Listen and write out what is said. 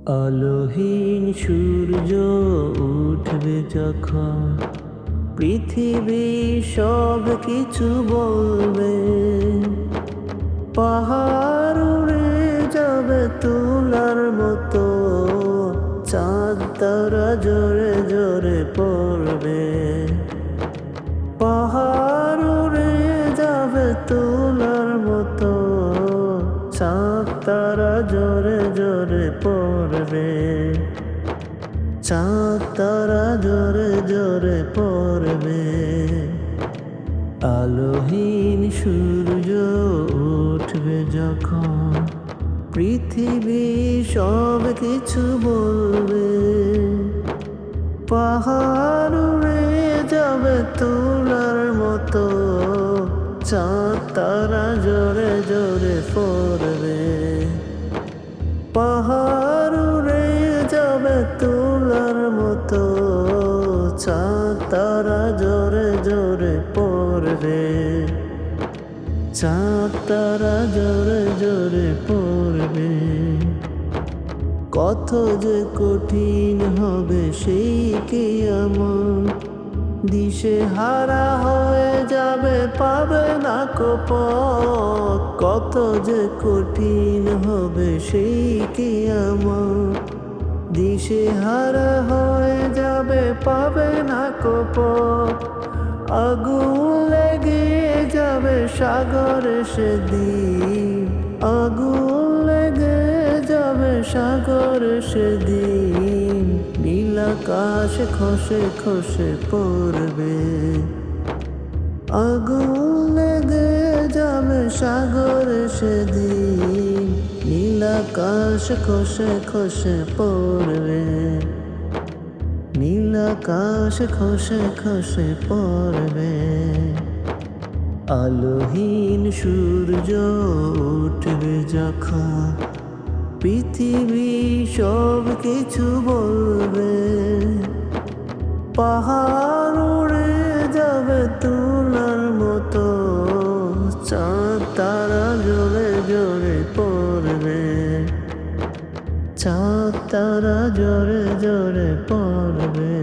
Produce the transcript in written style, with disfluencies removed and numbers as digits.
আলোহীন সূর্য উঠবে যখন, পৃথিবী সব কিছু বলবে। পাহাড় উড়ে যাবে তুলার মতো, চাঁদ তারা জোরে জোরে পড়বে। পাহাড় উড়ে যাবে তুলার মতো, চাঁদ তারা জোরে জোরে পড়বে। চাঁদ তারা জোরে জোরে পড়বে। আলোহীন সূর্য উঠবে যখন, পৃথিবী সব কিছু বলবে। পাহাড় উড়ে যাবে তুলার মতো, চাঁদ তারা জোরে জোরে পড়বে। পাহাড় উড়ে যাবে তুলার মতো, চাঁদ তারা জোরে জোরে পড়বে। চাঁদ তারা জোরে জোরে পড়বে। কত যে কঠিন হবে সেই কিয়ামত, দিশে হারা হয়ে যাবে পাবে না কো পথ। কত যে কঠিন হবে সেই কিয়ামত, দিশে হারা হয়ে যাবে পাবে না কো পথ। আগুন লেগে যাবে সাগরে সেদিন, আগুন লেগে যাবে সাগরে সেদিন। নীল আকাশ খসে খসে পড়বে। আগুন লেগে যাবে সাগরে সেদিন, নীল আকাশ খসে খসে পড়বে। নীল আকাশ খসে খসে পড়বে। আলোহীন সূর্য উঠবে যখন, পৃথিবী সব কিছু বলবে। পাহাড় উড়ে যাবে তুলার মতো, চাঁদ তারা জোরে জোরে পড়বে। চাঁদ তারা জোরে জোরে পড়বে।